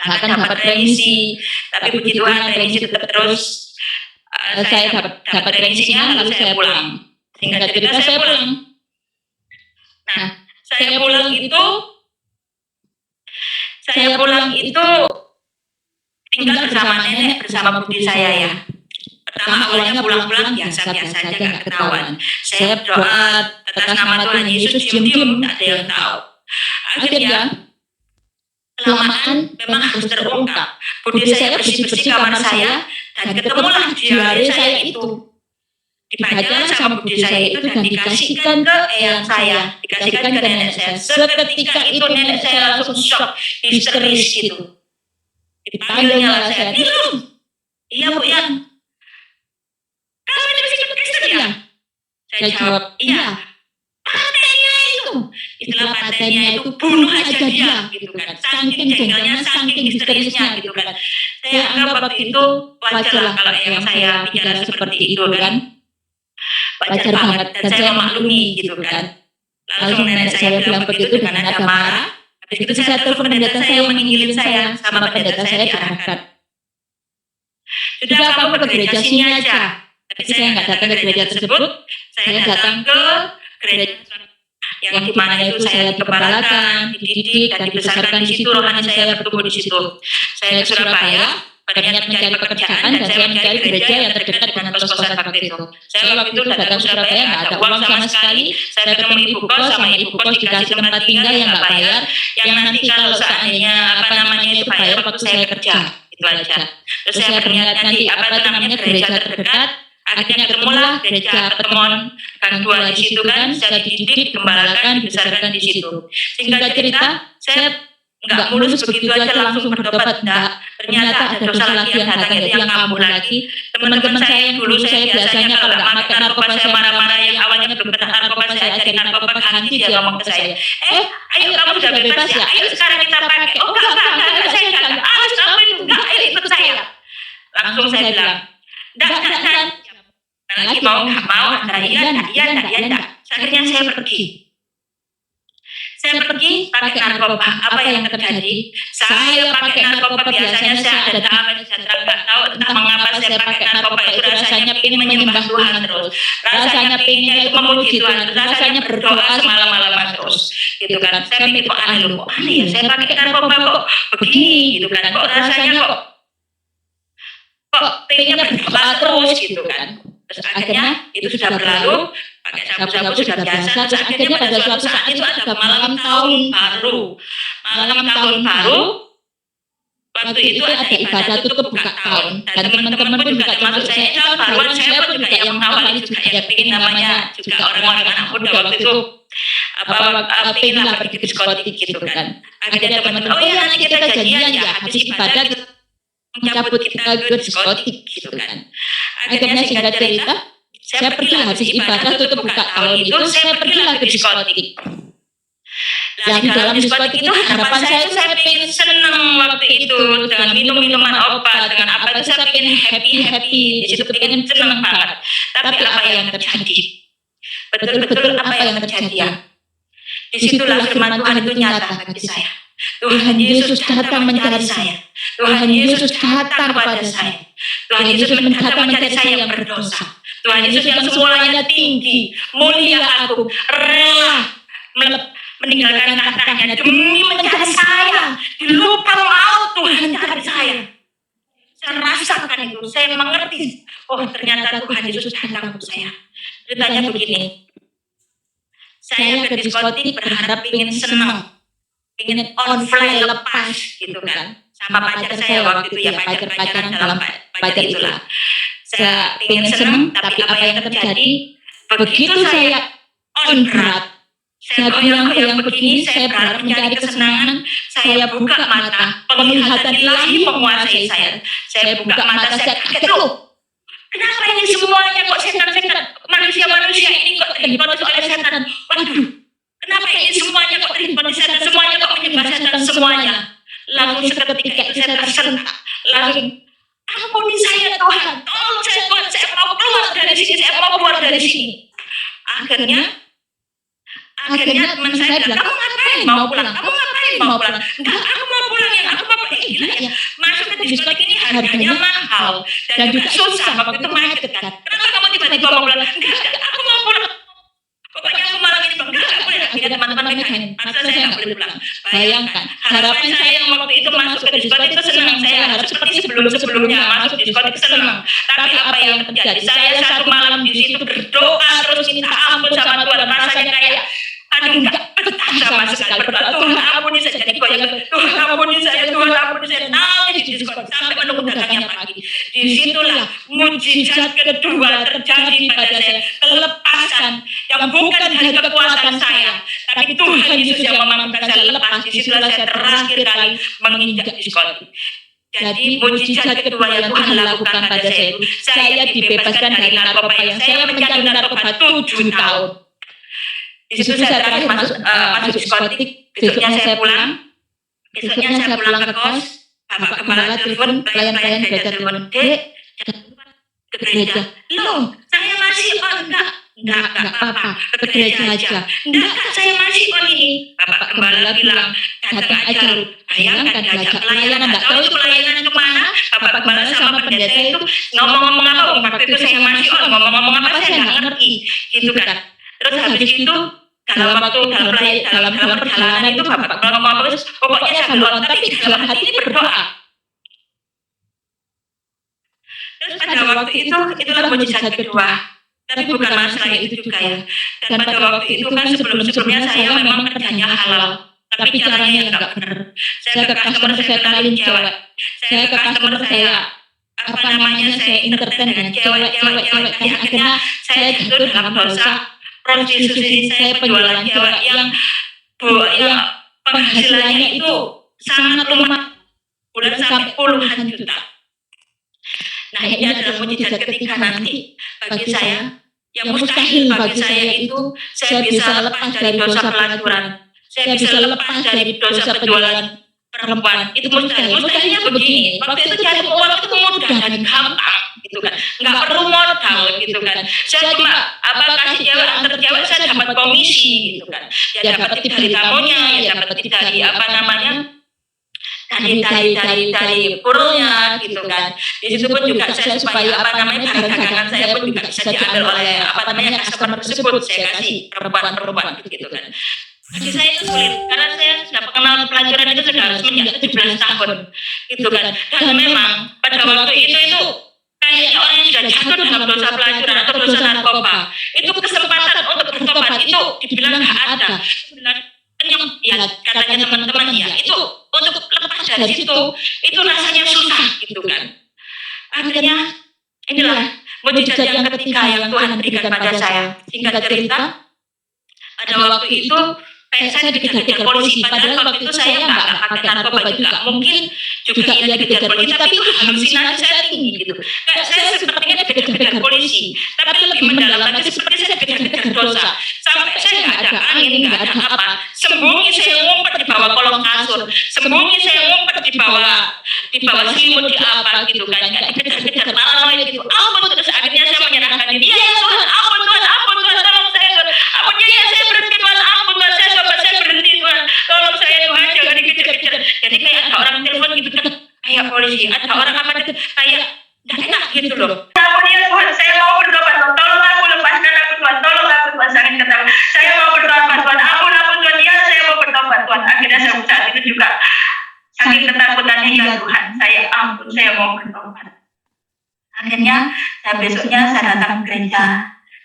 akan dapat remisi, tapi puji Tuhan remisi tetap terus. Saya dapat remisinya, lalu saya pulang. Singkat cerita saya pulang. Nah, saya pulang itu tinggal bersama nenek, bersama budi saya ya. Pertama awalnya pulang-pulang biasa-biasa aja, nggak ketahuan. Saya berdoa atas nama Tuhan Yesus, diam-diam, tak ada yang tahu. Akhirnya kelamaan memang harus terungkap. Budi saya bersih-bersih kamar saya dan ketemulah diari saya itu. Dibacalah sama budi saya itu dan dikasihkan ke eyang saya, dikasihkan ke nenek saya. Seketika itu nenek saya langsung shock, histeris gitu. Dipanggilnya saya, Nilum, iya Bu ya, kamu ini masih ikut Kristen ya? Saya jawab, iya. Istilah patennya itu bunuh aja dia gitu kan, saking jengkelnya, saking histerisnya gitu kan. Saya anggap waktu itu wajar lah kalau yang saya bicara seperti itu kan, wajar banget dan saya memaklumi gitu kan. Langsung nenek saya bilang begitu dengan nada marah. Habis itu saya telepon pendeta saya yang menginggilin saya, sama pendeta saya diarahkan, sudah kamu ke gereja sini aja. Tapi saya nggak datang ke gereja tersebut, saya datang ke gereja yang dimana itu saya dikepalakan, dididik dan dibesarkan di situ, rohani saya bertumbuh di situ. Saya ke Surabaya, berniat mencari pekerjaan dan saya mencari gereja yang terdekat dengan kos-kosan waktu itu. Saya waktu itu datang ke Surabaya nggak ada uang sama sekali. Saya ketemu ibu kos, sama ibu kos dikasih tempat tinggal yang nggak bayar, yang nanti kalau seandainya itu bayar waktu saya kerja, itu aja. Terus saya berniat nanti gereja terdekat. Akhirnya ketemulah gereja Pertemuan Gang 2 di situ kan, saya dididik, digembalakan, dibesarkan di situ. Singkat cerita, saya nggak mulus begitu aja langsung bertobat, enggak. Ternyata ada dosa lagi yang datang, itu yang kambuh lagi. Teman-teman saya yang dulu saya biasanya kalau nggak pakai narkoba saya marah-marah, yang awalnya belum kena narkoba saya ajarin narkoba, ganti dia ngomong ke saya, ayo kamu sudah bebas ya, ayo sekarang kita pakai. Oh enggak, saya enggak, kamu itu enggak, ayo ikut saya. Langsung saya bilang, enggak. Lagi mau antara iya enggak. Akhirnya saya pergi. Saya pergi pakai narkoba. Apa yang terjadi? Saya pakai narkoba biasanya saya ada damai sejahtera, nggak tahu entah mengapa saya pakai narkoba itu rasanya ingin menyembah Tuhan terus. Rasanya pinginnya itu memuji Tuhan, rasanya berdoa semalam-malaman terus. Gitu kan. Saya mikir kok aneh ya. Saya pakai narkoba kok begini gitu kan. Kok rasanya kok pengennya berdoa terus gitu kan. Terus akhirnya itu sudah berlalu, pakai sabu-sabu sudah biasa. Terus akhirnya pada suatu saat itu ada malam tahun baru. Waktu itu ada ibadah tutup buka tahun. Dan teman-teman pun juga termasuk saya, tahun baruan saya pun juga yang mengawali juga yang pengen namanya juga orang-orang anak muda waktu itu pengen lah pergi ke diskotik gitu kan. Akhirnya teman-teman, oh ya nanti kita janjian ya habis ibadah kita mencabut kita ke diskotik gitu kan. Akhirnya singkat cerita, saya pergilah habis ibadah tutup buka tahun itu, saya pergilah ke diskotik. Nah, di dalam diskotik itu harapan saya pengen senang waktu itu dengan minum-minuman obat, dengan apa itu saya pengen happy, di situ pengen senang banget. Tapi apa yang terjadi? Betul-betul apa yang terjadi ya? Disitulah firman Tuhan itu nyata bagi saya. Tuhan Yesus datang mencari saya. Tuhan Yesus datang kepada saya. Tuhan Yesus datang mencari saya yang berdosa. Tuhan Yesus yang semuanya tinggi, mulia agung, rela meninggalkan tahtanya demi mencari saya. Di lubang laut Tuhan cari saya. Saya rasakan itu, saya mengerti. Oh ternyata Tuhan Yesus datang untuk saya. Ceritanya begini. Saya ke diskotik berharap ingin senang. Ingin on fly lepas gitu kan sama pacar saya waktu itu ya, pacaran dalam pacar itulah saya ingin senang. Tapi apa yang terjadi begitu saya on berat, saya goyang-goyang begini, saya berharap mencari kesenangan, saya buka mata, penglihatan ilahi menguasai saya buka mata, saya kaget loh, kenapa ini semuanya kok setan-setan, manusia-manusia ini kok terhipnotis oleh setan, waduh. Kenapa ini semuanya kok terhipnotis setan, semuanya kok menyembah setan semuanya. Langsung seketika itu saya tersentak. Langsung, ampuni saya Tuhan, tolong saya Tuhan, saya mau keluar dari sini, saya mau keluar dari sini. Akhirnya teman saya bilang, kamu ngapain mau pulang? Enggak, aku mau pulang ya, aku mau pulang. Gila ya, masuk ke diskotik ini harganya mahal dan juga susah, waktu itu macet kan. Kenapa kamu tiba-tiba mau pulang? Enggak, aku mau pulang. Pokoknya aku malam ini enggak boleh. Akhirnya teman-teman megangin, masa saya enggak boleh pulang. Bayangkan, harapan saya yang waktu itu masuk ke diskotik itu senang. Saya harap seperti sebelum-sebelumnya masuk diskotik senang. Tapi apa yang terjadi? Saya satu malam di situ berdoa terus minta ampun sama Tuhan. Rasanya kayak aduh enggak betah sama sekali berdoa. Tuhan ampuni saya, jadi goyang. Tuhan ampuni saya, nangis di diskotik sampai menunggu datangnya pagi. Disitulah mujizat kedua terjadi pada saya, kelepasan yang bukan dari kekuatan saya, tapi Tuhan Yesus yang memampukan saya lepas. Disitulah saya terakhir kali menginjak diskotik. Jadi mujizat kedua yang Tuhan lakukan pada saya itu, saya dibebaskan dari narkoba yang saya mencandu narkoba 7 tahun. Di situ saya terakhir masuk diskotik. Besoknya saya pulang ke kos. Bapak Gembala telepon, pelayan gereja telepon, Dek, ke gereja. Loh, saya masih on, enggak apa-apa, ke gereja aja. Enggak, saya masih on ini. Bapak Gembala bilang, datang aja lu. Bayangkan diajak pelayanan, enggak tahu itu pelayanan kemana. Bapak Gembala sama pendeta itu ngomong-ngomong apa, waktu itu saya masih on, ngomong-ngomong apa saya enggak ngerti, gitu kan. Terus habis itu dalam perjalanan itu Bapak ngomong terus, pokoknya sambil on, tapi dalam hati ini berdoa. Terus pada waktu itu, itulah mujizat kedua. Tapi bukan masalah itu juga ya. Dan pada waktu itu kan sebelum-sebelumnya saya memang kerjanya halal. Tapi caranya yang nggak benar. Saya ke customer saya kenalin cewek. Saya ke customer saya saya entertain dengan cewek. Jadi akhirnya saya jatuh dalam dosa prostitusi. Saya penjualan cewek yang penghasilannya itu sangat lumayan, bulan sampai puluhan juta. Nah, ini adalah mujizat ketiga nanti bagi saya. Yang mustahil bagi saya itu saya bisa lepas dari dosa pelacuran. Saya bisa lepas dari dosa penjualan perempuan. Itu mustahil. Mustahilnya begini. Waktu itu cari uang itu mudah dan gampang, gitu kan. Nggak perlu modal, gitu kan. Saya cuma kasih cewek antar cewek, saya dapat komisi, gitu kan. Ya dapat tip dari tamunya, ya dapat tip dari dari purulnya, gitu kan. Di situ pun juga saya supaya barang dagangan saya pun juga bisa diambil oleh customer tersebut. Saya kasih perempuan gitu kan. Bagi saya itu sulit karena saya sudah mengenal pelajaran itu sudah semenjak 17 tahun, gitu kan. Dan memang pada waktu itu kayaknya orang yang sudah jatuh dalam dosa pelacuran atau dosa narkoba itu kesempatan untuk bertobat itu dibilang nggak ada. Ya katanya teman-teman ya itu untuk lepas dari situ itu rasanya susah, gitu kan. Akhirnya inilah mujizat yang ketiga yang Tuhan berikan pada saya. Singkat cerita, pada waktu itu saya dikejar-kejar polisi, padahal waktu itu saya nggak pakai narkoba juga, mungkin juga ia dikejar polisi, tapi itu halusinasi saya tinggi, gitu. Kayak saya sepertinya dikejar-kejar polisi, tapi lebih mendalam lagi seperti saya dikejar-kejar dosa, sampai saya nggak ada angin, nggak ada apa, sembunyi saya ngumpet di bawah kolong kasur, sembunyi saya ngumpet di bawah selimut di apa, gitu kan, kayak dikejar-kejar paranoid gitu. Ampun, terus akhirnya saya menyerahkan diri, ya Tuhan, ampun Tuhan, tolong saya Tuhan, ampun ya saya berhenti Tuhan, ampun Tuhan, saya berhenti Tuhan, tolong saya Tuhan, jangan dikejar-kejar. Jadi kayak ada orang telepon gitu kan, kayak polisi, ada orang apa gitu, kayak nggak enak gitu loh. Ampun ya Tuhan, saya mau bertobat, tolong aku, lepaskan aku Tuhan, tolong aku Tuhan, sakit ketawa, saya mau bertobat Tuhan, ampun Tuhan, ya saya mau bertobat Tuhan. Akhirnya saat itu juga saking ketakutannya, ya Tuhan, saya ampun, saya mau bertobat. Akhirnya besoknya saya datang ke gereja,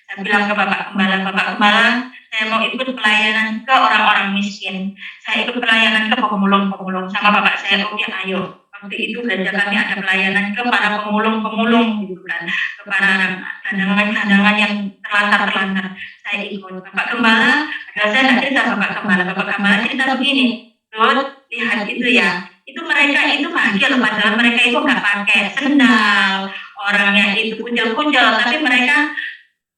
saya bilang ke Bapak Gembala, saya mau ikut pelayanan ke orang-orang miskin, saya ikut pelayanan ke pemulung sama Bapak saya. Oke, ayo. Waktu itu gereja kami ada pelayanan ke para pemulung, gitu kan, ke para cadangan yang terlantar. Saya ikut. Bapak Gembala, saya tidak cerita Bapak Gembala cerita begini, Ruth, lihat itu ya, itu mereka itu bahagia loh, padahal mereka itu nggak pakai sendal, orangnya itu kunjal, tapi mereka,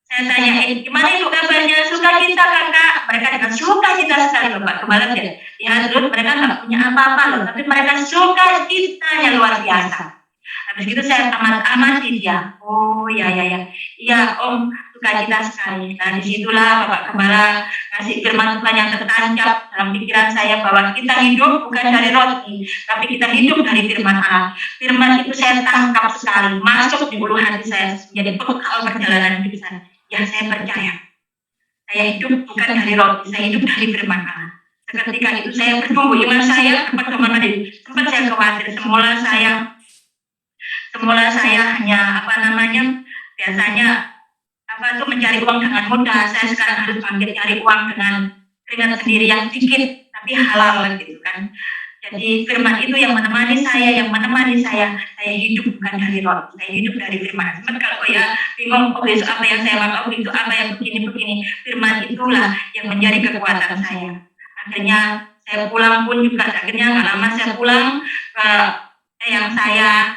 saya tanyain, gimana itu kabarnya, sukacita kakak? Mereka dengan sukacita sekali loh Pak Gembala ya. Ya terus mereka nggak punya apa-apa loh, tapi mereka sukacitanya luar biasa. Habis itu saya amati dia. Oh ya, Om, sukacita sekali. Nah disitulah Bapak Gembala ngasih firman Tuhan yang tertancap dalam pikiran saya bahwa kita hidup bukan dari roti, tapi kita hidup dari firman Allah. Firman itu saya tangkap sekali, masuk di ulu hati saya, menjadi bekal perjalanan hidup saya. Ya saya percaya, saya hidup bukan dari roti, saya hidup dari firman Allah. Seketika itu saya bertumbuh iman saya, sempat saya khawatir. Semula saya hanya biasanya mencari uang dengan mudah. Saya sekarang harus bangkit cari uang dengan sendiri yang sedikit tapi halal, gitu kan. Jadi firman itu yang menemani saya hidup bukan dari roti, saya hidup dari firman. Cuman kalau ya bingung, besok apa yang saya makan, itu apa yang begini, firman itulah yang menjadi kekuatan saya. Akhirnya saya pulang pun juga, akhirnya nggak lama saya pulang ke eyang saya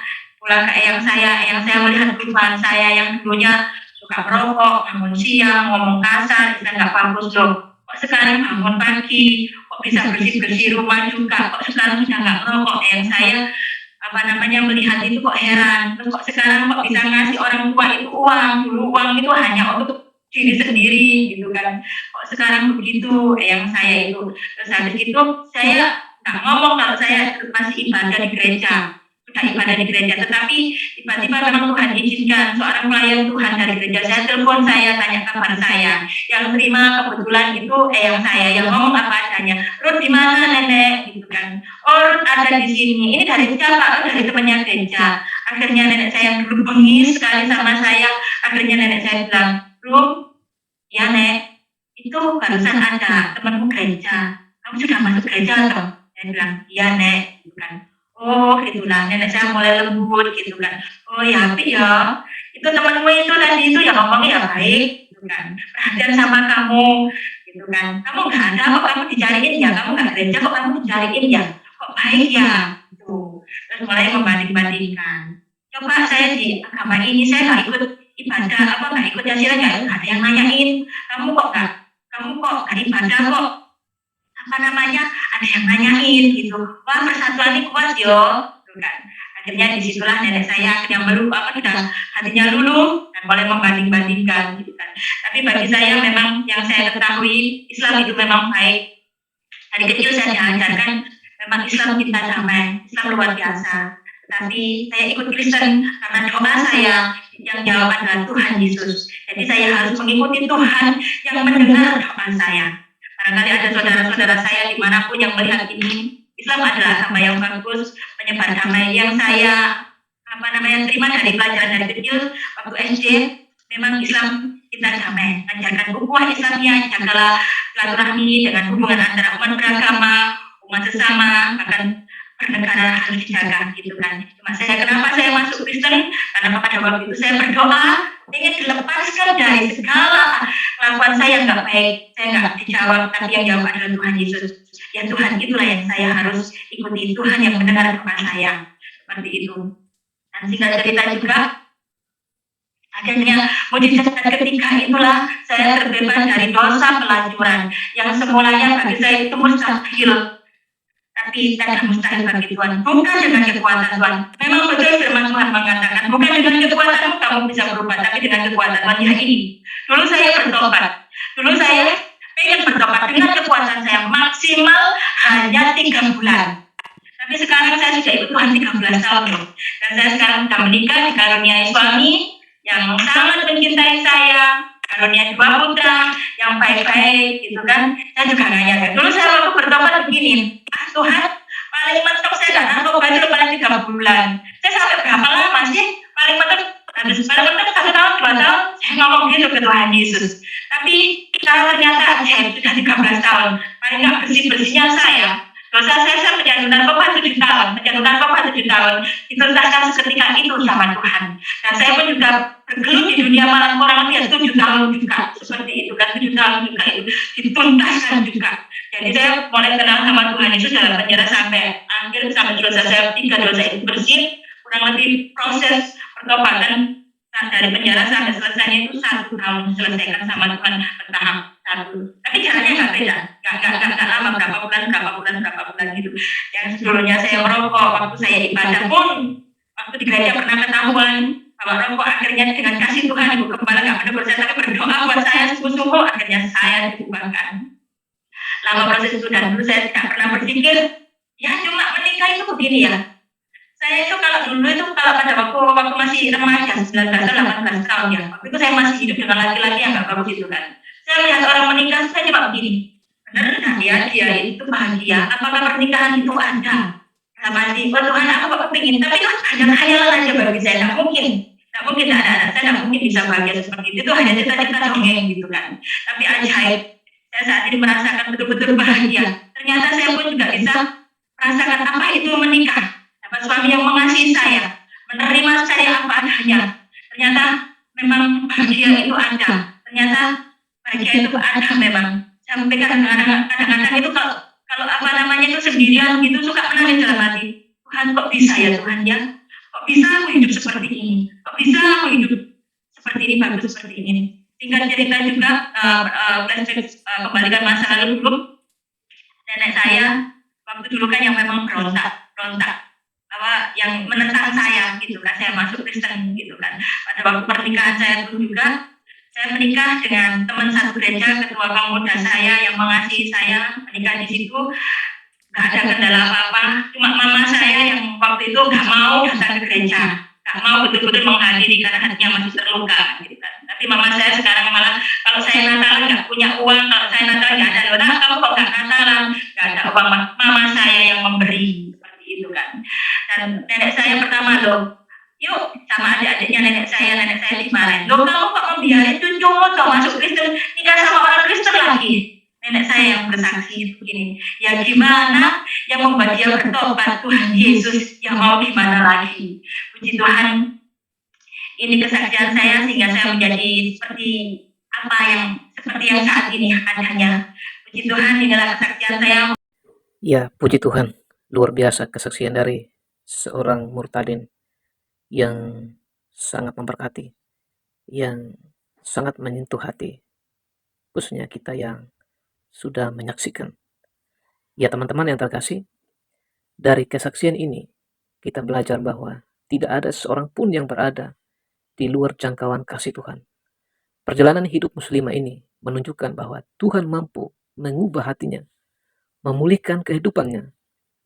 melihat kehidupan saya yang dulunya suka merokok, bangun siang, ngomong kasar, itu nggak bagus loh. Kok sekarang bangun pagi, kok bisa bersih-bersih rumah juga, kok sekarang sudah nggak merokok. Yang saya melihat itu kok heran, terus kok sekarang kok bisa ngasih orang tua itu uang, dulu uang itu hanya untuk diri sendiri, gitu kan, kok sekarang begitu. Yang saya itu, terus habis itu saya nggak ngomong kalau saya masih ibadah di gereja, tetapi tiba-tiba memang Tuhan izinkan seorang pelayan Tuhan dari gereja saya telepon saya, tanya kabar saya, yang terima kebetulan itu eyang saya yang ngomong apa adanya. Ruth di mana nenek, gitu kan. Oh Ruth ada di sini. Ini dari siapa? Oh dari temannya gereja. Akhirnya nenek saya dulu bengis sekali sama saya. Akhirnya nenek saya bilang, Rum, ya nek, itu barusan ada temanmu gereja. Kamu sudah masuk gereja atau? Saya bilang, iya nek, gitu kan. Oh gitulah, nenek saya mulai lembut gitu kan. Oh ya, tapi ya, itu temanmu itu tadi itu ya ngomongnya ya baik, gitu kan. Perhatian sama kamu, gitu kan. Kamu nggak ada kok kamu dicariin ya, kamu nggak gereja kok kamu dicariin ya, kok baik ya, gitu. Terus mulai membanding-bandingkan. Coba saya di agama ini saya nggak ikut ibadah apa nggak ikut yasilan nggak ada yang nanyain kamu kok nggak ibadah kok apa namanya ada yang nanyain gitu. Wah persatuan ini kuat yo, gitu kan. Akhirnya disitulah nenek saya yang baru udah hatinya luluh dan mulai membanding-bandingkan gitu kan. Tapi bagi saya memang yang saya ketahui Islam itu memang baik. Dari kecil saya diajarkan memang Islam kita damai, Islam luar biasa. Tapi saya ikut Kristen karena doa saya yang jawab adalah Tuhan Yesus. Jadi saya harus mengikuti Tuhan yang mendengar doa saya. Barangkali ada saudara-saudara saya dimanapun yang melihat ini, Islam adalah agama yang bagus, menyebar damai yang saya terima dari pelajaran dari kecil waktu SD. Memang Islam kita damai, ajarkan ukhuwah Islamiyah, jagalah silaturahmi dengan hubungan antara umat beragama, umat sesama, bahkan bernegara harus dijaga gitu kan. Cuma kenapa saya masuk Kristen? Karena pada waktu itu saya berdoa ingin dilepaskan dari segala kelakuan saya nggak baik, saya nggak dijawab, tapi yang jawab adalah Tuhan Yesus. Ya Tuhan itulah yang saya harus ikuti, Tuhan yang mendengar doa saya seperti itu. Dan singkat cerita juga, akhirnya mujizat ketika itulah saya terbebas dari dosa pelacuran yang semulanya bagi saya itu mustahil, tapi tidak mustahil bagi Tuhan. Bukan dengan kekuatan Tuhan. Memang betul firman Tuhan mengatakan, bukan dengan kekuatanmu kamu bisa berubah, tapi dengan kekuatan Tuhan. Ya ini. Dulu saya bertobat. Dulu saya ingin bertobat dengan kekuatan saya maksimal hanya 3 bulan. Tapi sekarang saya sudah ikut Tuhan 13 tahun. Dan saya sekarang sudah menikah dikaruniai suami yang sangat mencintai saya, karunia 2 putra yang baik-baik gitu kan. Saya juga nanya, dulu saya waktu bertobat begini, Tuhan paling mentok saya gak narkoba itu paling 3 bulan. Saya sampai berapa lama sih paling mentok habis paling mentok 1 tahun 2 tahun saya ngomong gitu ke Tuhan Yesus. Tapi kalau ternyata saya sudah 13 tahun paling gak bersih-bersihnya saya, dosa saya menjadi narkoba 7 tahun, dituntaskan seketika itu sama Tuhan. Dan saya pun juga bergelut di dunia malam kurang lebih 7 tahun juga seperti itu kan, 7 tahun juga itu dituntaskan juga. Jadi saya mulai kenal sama Tuhan Yesus dalam penjara sampai akhir, sampai dosa saya 3 dosa itu bersih. Kurang lebih proses pertobatan dari penjara sampai selesainya itu 1 tahun selesaikan sama Tuhan bertahap satu. Tapi caranya nggak beda, nggak lama, berapa bulan gitu. Yang sebelumnya saya merokok, waktu saya ibadah pun, waktu di gereja pernah ketahuan bahwa rokok, akhirnya dengan kasih Tuhan ibu kepala nggak ada berdoa, tapi berdoa buat saya sungguh-sungguh, akhirnya saya diubahkan. Lama proses itu dan dulu saya tidak pernah berpikir, ya cuma menikah itu begini ya. Saya itu kalau dulu itu kalau pada waktu masih remaja 19 18 tahun ya, waktu itu saya masih hidup dengan laki-laki yang nggak bagus itu kan. Saya lihat orang menikah, saya cuma begini, benar nggak ya dia itu bahagia? Apakah pernikahan itu ada? Sama si Tuhan aku kok kepingin, tapi itu hanya khayalan aja bagi saya, nggak mungkin, ada, saya nggak mungkin bisa bahagia seperti itu hanya cita-cita dongeng gitu kan. Tapi ajaib, saya saat ini merasakan betul-betul bahagia. Ternyata saya pun juga bisa merasakan apa itu menikah, dapat suami yang mengasihi saya, menerima saya apa adanya. Ternyata memang bahagia itu ada. Ternyata bahagia itu ada memang. Saya kadang-kadang itu kalau apa namanya itu sendirian gitu suka menangis dalam hati. Tuhan kok bisa ya Tuhan ya? Kok bisa aku hidup seperti ini? Kok bisa aku hidup seperti ini, bagus seperti ini? Singkat cerita juga flashback kembalikan masa lalu dulu. Nenek saya waktu dulu kan yang memang berontak yang menentang saya gitu kan, saya masuk Kristen gitu kan. Pada waktu pernikahan saya pun juga saya menikah dengan teman satu gereja, ketua pemuda saya yang mengasihi saya, menikah di situ nggak ada kendala apa-apa. Cuma mama saya yang waktu itu nggak mau datang ke gereja, nggak mau betul-betul menghadiri karena hatinya masih terluka gitu kan. Tapi mama saya sekarang malah kalau saya Natalan nggak punya uang, kalau saya Natalan nggak ada donat, kamu kok nggak Natalan, nggak ada uang, mama saya yang memberi seperti itu kan. Dan nenek saya pertama loh Yuk, sama adik-adiknya nenek saya dimarahin. Loh, kamu kok membiarin cucumu dong masuk Kristen, nikah sama orang Kristen lagi? Nenek saya yang bersaksi begini, ya gimana yang membuat dia bertobat? Tuhan Yesus, yang mau gimana lagi? Puji Tuhan, ini kesaksian saya sehingga saya menjadi seperti yang saat ini adanya. Puji Tuhan, inilah kesaksian saya. Ya, puji Tuhan. Luar biasa kesaksian dari seorang murtadin yang sangat memberkati, yang sangat menyentuh hati, khususnya kita yang sudah menyaksikan. Ya teman-teman yang terkasih, dari kesaksian ini kita belajar bahwa tidak ada seorang pun yang berada di luar jangkauan kasih Tuhan. Perjalanan hidup muslimah ini menunjukkan bahwa Tuhan mampu mengubah hatinya, memulihkan kehidupannya,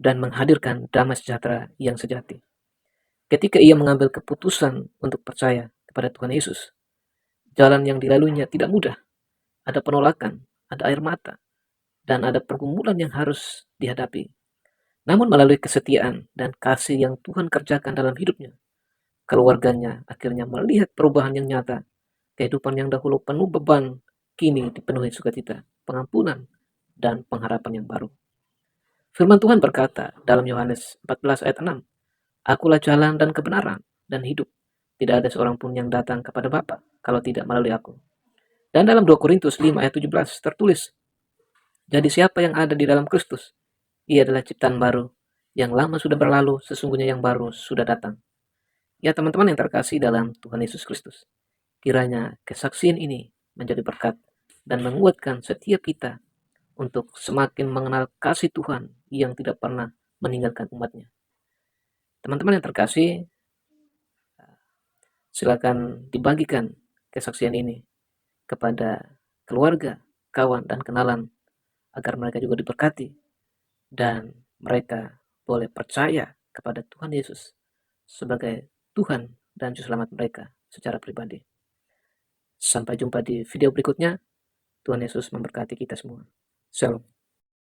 dan menghadirkan damai sejahtera yang sejati. Ketika ia mengambil keputusan untuk percaya kepada Tuhan Yesus, jalan yang dilaluinya tidak mudah. Ada penolakan, ada air mata, dan ada pergumulan yang harus dihadapi. Namun melalui kesetiaan dan kasih yang Tuhan kerjakan dalam hidupnya, keluarganya akhirnya melihat perubahan yang nyata. Kehidupan yang dahulu penuh beban, kini dipenuhi sukacita, pengampunan, dan pengharapan yang baru. Firman Tuhan berkata dalam Yohanes 14 ayat 6, Akulah jalan dan kebenaran dan hidup. Tidak ada seorang pun yang datang kepada Bapa kalau tidak melalui aku. Dan dalam 2 Korintus 5 ayat 17 tertulis, Jadi siapa yang ada di dalam Kristus, ia adalah ciptaan baru. Yang lama sudah berlalu, sesungguhnya yang baru sudah datang. Ya teman-teman yang terkasih dalam Tuhan Yesus Kristus, kiranya kesaksian ini menjadi berkat dan menguatkan setiap kita untuk semakin mengenal kasih Tuhan yang tidak pernah meninggalkan umatnya. Teman-teman yang terkasih, silakan dibagikan kesaksian ini kepada keluarga, kawan, dan kenalan agar mereka juga diberkati dan mereka boleh percaya kepada Tuhan Yesus sebagai Tuhan dan Juru Selamat mereka secara pribadi. Sampai jumpa di video berikutnya. Tuhan Yesus memberkati kita semua. Shalom.